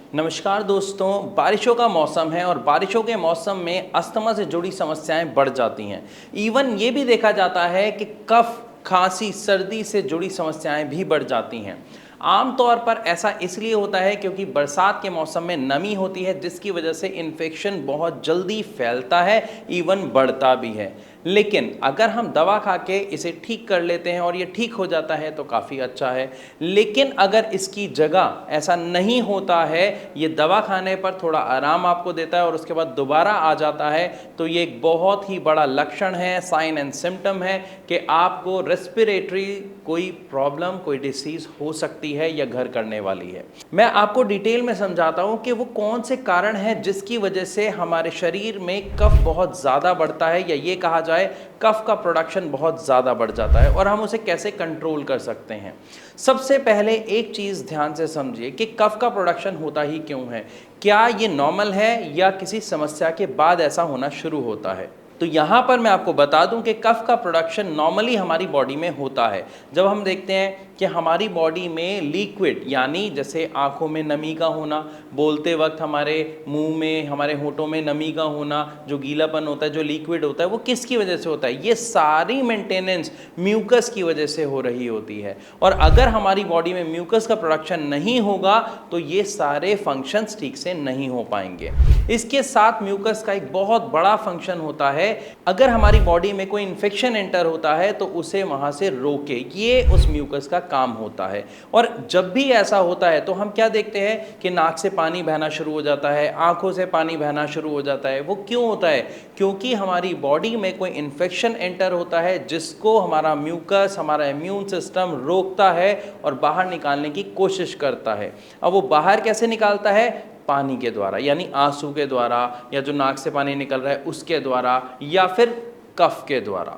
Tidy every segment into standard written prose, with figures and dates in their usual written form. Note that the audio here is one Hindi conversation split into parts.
नमस्कार दोस्तों, बारिशों का मौसम है और बारिशों के मौसम में अस्थमा से जुड़ी समस्याएं बढ़ जाती हैं। इवन ये भी देखा जाता है कि कफ, खांसी, सर्दी से जुड़ी समस्याएं भी बढ़ जाती हैं। आमतौर पर ऐसा इसलिए होता है क्योंकि बरसात के मौसम में नमी होती है, जिसकी वजह से इन्फेक्शन बहुत जल्दी फैलता है, इवन बढ़ता भी है। लेकिन अगर हम दवा खा के इसे ठीक कर लेते हैं और ये ठीक हो जाता है तो काफ़ी अच्छा है। लेकिन अगर इसकी जगह ऐसा नहीं होता है, ये दवा खाने पर थोड़ा आराम आपको देता है और उसके बाद दोबारा आ जाता है, तो ये एक बहुत ही बड़ा लक्षण है, साइन एंड सिम्टम है कि आपको रेस्पिरेटरी कोई प्रॉब्लम, कोई डिसीज हो सकती है या घर करने वाली है। मैं आपको डिटेल में समझाता हूं कि वो कौन से कारण हैं जिसकी वजह से हमारे शरीर में कफ बहुत ज़्यादा बढ़ता है, या ये कहा जाए कफ का प्रोडक्शन बहुत ज़्यादा बढ़ जाता है, और हम उसे कैसे कंट्रोल कर सकते हैं। सबसे पहले एक चीज़ ध्यान से समझिए कि कफ का प्रोडक्शन होता ही क्यों है। क्या ये नॉर्मल है या किसी समस्या के बाद ऐसा होना शुरू होता है। तो यहाँ पर मैं आपको बता दूं कि कफ का प्रोडक्शन नॉर्मली हमारी बॉडी में होता है जब हम देखते हैं कि हमारी बॉडी में लिक्विड, यानी जैसे आंखों में नमी का होना, बोलते वक्त हमारे मुंह में, हमारे होठों में नमी का होना, जो गीलापन होता है, जो लिक्विड होता है, वो किसकी वजह से होता है। ये सारी मेंटेनेंस म्यूकस की वजह से हो रही होती है, और अगर हमारी बॉडी में म्यूकस का प्रोडक्शन नहीं होगा तो ये सारे फंक्शंस ठीक से नहीं हो पाएंगे। इसके साथ म्यूकस का एक बहुत बड़ा फंक्शन होता है, अगर हमारी बॉडी में कोई इन्फेक्शन एंटर होता है तो उसे वहां से रोके, ये उस म्यूकस का काम होता है। और जब भी ऐसा होता है तो हम क्या देखते हैं कि नाक से पानी बहना शुरू हो जाता है, आंखों से पानी बहना शुरू हो जाता है। वो क्यों होता है? क्योंकि हमारी बॉडी में कोई इन्फेक्शन एंटर होता है जिसको हमारा म्यूकस, हमारा इम्यून सिस्टम रोकता है और बाहर निकालने की कोशिश करता है। अब वो बाहर कैसे निकालता है? पानी के द्वारा, यानी आंसू के द्वारा, या जो नाक से पानी निकल रहा है उसके द्वारा, या फिर कफ के द्वारा।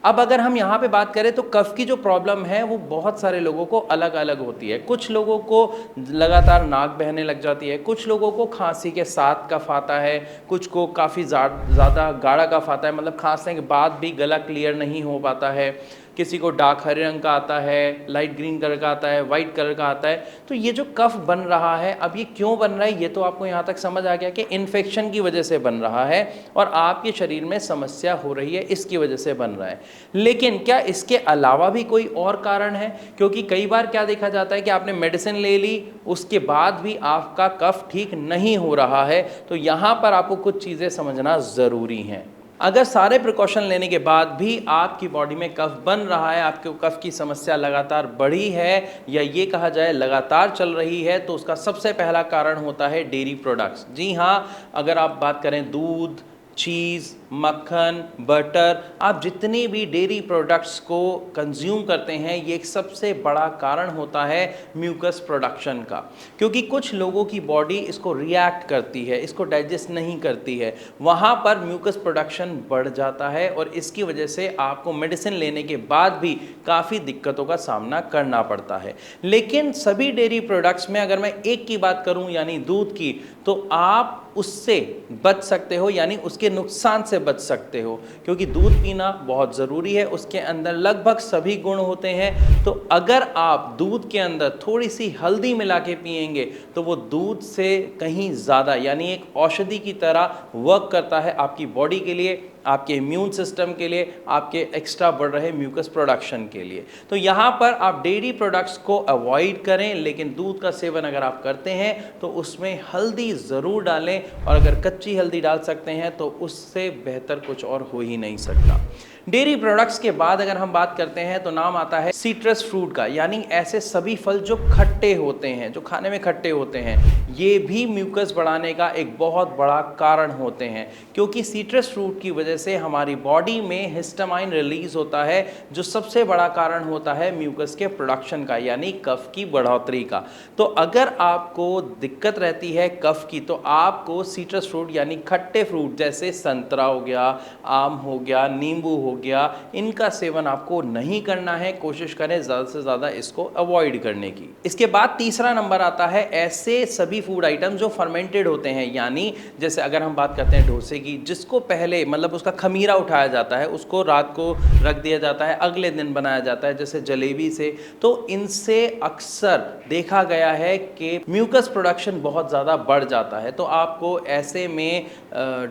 अब अगर हम यहाँ पे बात करें तो कफ की जो प्रॉब्लम है वो बहुत सारे लोगों को अलग अलग होती है। कुछ लोगों को लगातार नाक बहने लग जाती है, कुछ लोगों को खांसी के साथ कफ आता है, कुछ को काफ़ी ज़्यादा गाढ़ा कफ आता है, मतलब खांसने के बाद भी गला क्लियर नहीं हो पाता है। किसी को डार्क हरे रंग का आता है, लाइट ग्रीन कलर का आता है, वाइट कलर का आता है। तो ये जो कफ बन रहा है, अब ये क्यों बन रहा है, ये तो आपको यहाँ तक समझ आ गया कि इन्फेक्शन की वजह से बन रहा है और आपके शरीर में समस्या हो रही है, इसकी वजह से बन रहा है। लेकिन क्या इसके अलावा भी कोई और कारण है? क्योंकि कई बार क्या देखा जाता है कि आपने मेडिसिन ले ली, उसके बाद भी आपका कफ ठीक नहीं हो रहा है। तो यहाँ पर आपको कुछ चीज़ें समझना ज़रूरी हैं। अगर सारे प्रिकॉशन लेने के बाद भी आपकी बॉडी में कफ बन रहा है, आपके कफ की समस्या लगातार बढ़ी है, या ये कहा जाए लगातार चल रही है, तो उसका सबसे पहला कारण होता है डेयरी प्रोडक्ट्स। जी हाँ, अगर आप बात करें दूध, चीज़, मक्खन, बटर, आप जितनी भी डेयरी प्रोडक्ट्स को कंज्यूम करते हैं, ये एक सबसे बड़ा कारण होता है म्यूकस प्रोडक्शन का। क्योंकि कुछ लोगों की बॉडी इसको रिएक्ट करती है, इसको डाइजेस्ट नहीं करती है, वहाँ पर म्यूकस प्रोडक्शन बढ़ जाता है और इसकी वजह से आपको मेडिसिन लेने के बाद भी काफ़ी दिक्कतों का सामना करना पड़ता है। लेकिन सभी डेयरी प्रोडक्ट्स में अगर मैं एक की बात करूँ, यानी दूध की, तो आप उससे बच सकते हो, यानी उसके नुकसान से बच सकते हो। क्योंकि दूध पीना बहुत ज़रूरी है, उसके अंदर लगभग सभी गुण होते हैं। तो अगर आप दूध के अंदर थोड़ी सी हल्दी मिला के पिएंगे तो वो दूध से कहीं ज़्यादा, यानी एक औषधि की तरह वर्क करता है आपकी बॉडी के लिए, आपके इम्यून सिस्टम के लिए, आपके एक्स्ट्रा बढ़ रहे म्यूकस प्रोडक्शन के लिए। तो यहाँ पर आप डेयरी प्रोडक्ट्स को अवॉइड करें, लेकिन दूध का सेवन अगर आप करते हैं तो उसमें हल्दी ज़रूर डालें, और अगर कच्ची हल्दी डाल सकते हैं तो उससे बेहतर कुछ और हो ही नहीं सकता। डेयरी प्रोडक्ट्स के बाद अगर हम बात करते हैं तो नाम आता है सिट्रस फ्रूट का, यानी ऐसे सभी फल जो खट्टे होते हैं, जो खाने में खट्टे होते हैं, ये भी म्यूकस बढ़ाने का एक बहुत बड़ा कारण होते हैं। क्योंकि सिट्रस फ्रूट की वजह से हमारी बॉडी में हिस्टामाइन रिलीज होता है, जो सबसे बड़ा कारण होता है म्यूकस के प्रोडक्शन का, यानी कफ की बढ़ोतरी का। तो अगर आपको दिक्कत रहती है कफ की, तो आपको सिट्रस फ्रूट यानी खट्टे फ्रूट जैसे संतरा हो गया, आम हो गया, नींबू हो गया, इनका सेवन आपको नहीं करना है, कोशिश करें ज़्यादा से ज़्यादा इसको अवॉइड करने की। इसके बाद तीसरा नंबर आता है ऐसे सभी फूड आइटम जो फर्मेंटेड होते हैं, यानी जैसे अगर हम बात करते हैं डोसे की, जिसको पहले मतलब उसका खमीरा उठाया जाता है, उसको रात को रख दिया जाता है, अगले दिन बनाया जाता है, जैसे जलेबी से, तो इनसे अक्सर देखा गया है कि म्यूकस प्रोडक्शन बहुत ज़्यादा बढ़ जाता है। तो आपको ऐसे में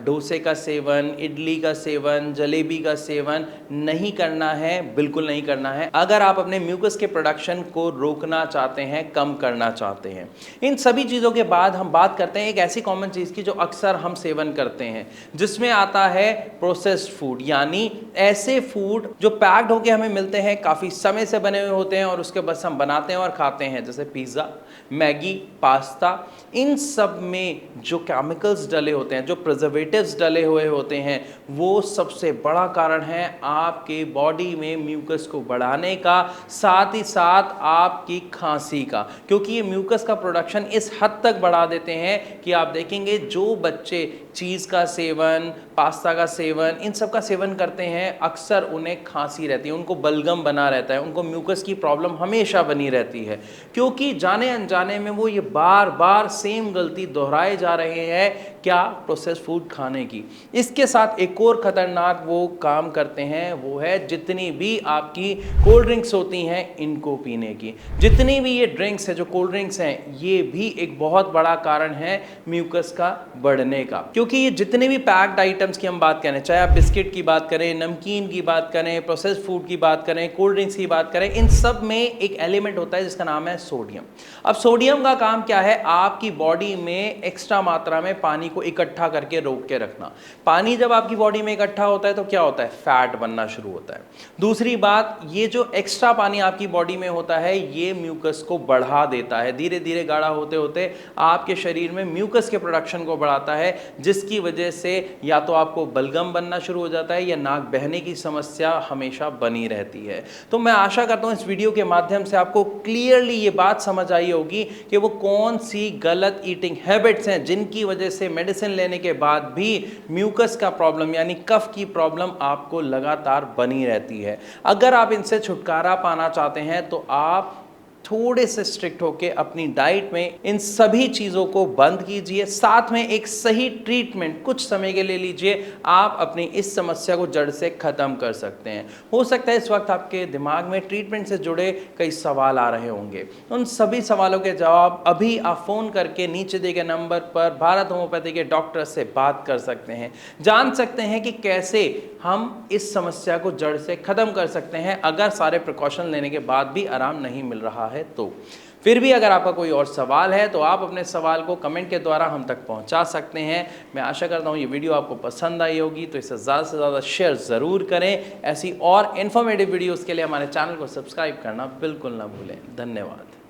डोसे का सेवन, इडली का सेवन, जलेबी का सेवन नहीं करना है, बिल्कुल नहीं करना है, अगर आप अपने म्यूकस के प्रोडक्शन को रोकना चाहते हैं, कम करना चाहते हैं। इन सभी चीज़ों के बाद हम बात करते हैं एक ऐसी कॉमन चीज़ की जो अक्सर हम सेवन करते हैं, जिसमें आता है प्रोसेस्ड फूड, यानी ऐसे फूड जो पैक्ड होके हमें मिलते हैं, काफ़ी समय से बने हुए होते हैं और उसके बस हम बनाते हैं और खाते हैं, जैसे पिज़्ज़ा, मैगी, पास्ता। इन सब में जो केमिकल्स डले होते हैं, जो प्रिजर्वेटिव्स डले हुए होते हैं, वो सबसे बड़ा कारण है आपके बॉडी में म्यूकस को बढ़ाने का, साथ ही साथ आपकी खांसी का, क्योंकि ये म्यूकस का प्रोडक्शन इस हद तक बढ़ा देते हैं कि आप देखेंगे जो बच्चे चीज़ का सेवन, पास्ता का सेवन, इन सब का सेवन करते हैं, अक्सर उन्हें खांसी रहती है, उनको बलगम बना रहता है, उनको म्यूकस की प्रॉब्लम हमेशा बनी रहती है, क्योंकि जाने अनजाने में वो ये बार बार सेम गलती दोहराए जा रहे हैं, क्या, प्रोसेस्ड फूड खाने की। इसके साथ एक और ख़तरनाक वो काम करते हैं, वो है जितनी भी आपकी कोल्ड ड्रिंक्स होती हैं, इनको पीने की। जितनी भी ये ड्रिंक्स है, जो कोल्ड ड्रिंक्स हैं, ये भी एक बहुत बड़ा कारण है म्यूकस का बढ़ने का, क्योंकि ये जितने भी पैक्ड आइटम्स की हम बात करें, चाहे आप बिस्किट की बात करें, नमकीन की बात करें, प्रोसेस्ड फूड की बात करें, कोल्ड ड्रिंक्स की बात करें, इन सब में एक एलिमेंट होता है जिसका नाम है सोडियम। अब सोडियम का काम क्या है? आपकी बॉडी में एक्स्ट्रा मात्रा में पानी को इकट्ठा करके रोक के रखना। पानी जब आपकी बॉडी में इकट्ठा होता है तो क्या होता है? फैट बनना शुरू होता है। दूसरी बात, ये जो एक्स्ट्रा पानी आपकी बॉडी में होता है, ये म्यूकस को बढ़ा देता है, धीरे धीरे गाढ़ा होते होते आपके शरीर में म्यूकस के प्रोडक्शन को बढ़ाता है, जिसकी वजह से या तो आपको बलगम बनना शुरू हो जाता है या नाक बहने की समस्या हमेशा बनी रहती है। तो मैं आशा करता हूँ इस वीडियो के माध्यम से आपको क्लियरली ये बात समझ आई होगी कि वो कौन सी गलत ईटिंग हैबिट्स हैं जिनकी वजह से मेडिसिन लेने के बाद भी म्यूकस का प्रॉब्लम यानी कफ की प्रॉब्लम आपको लगातार बनी रहती है। अगर आप इनसे छुटकारा पाना चाहते हैं तो आप थोड़े से स्ट्रिक्ट होके अपनी डाइट में इन सभी चीज़ों को बंद कीजिए, साथ में एक सही ट्रीटमेंट कुछ समय के लिए लीजिए। आप अपनी इस समस्या को जड़ से ख़त्म कर सकते हैं। हो सकता है इस वक्त आपके दिमाग में ट्रीटमेंट से जुड़े कई सवाल आ रहे होंगे, उन सभी सवालों के जवाब अभी आप फ़ोन करके नीचे दिए गए नंबर पर भारत होम्योपैथी के डॉक्टर से बात कर सकते हैं, जान सकते हैं कि कैसे हम इस समस्या को जड़ से ख़त्म कर सकते हैं अगर सारे प्रिकॉशन लेने के बाद भी आराम नहीं मिल रहा है तो। फिर भी अगर आपका कोई और सवाल है तो आप अपने सवाल को कमेंट के द्वारा हम तक पहुंचा सकते हैं। मैं आशा करता हूं ये वीडियो आपको पसंद आई होगी, तो इसे ज़्यादा से ज़्यादा शेयर ज़रूर करें। ऐसी और इन्फॉर्मेटिव वीडियोस के लिए हमारे चैनल को सब्सक्राइब करना बिल्कुल ना भूलें। धन्यवाद।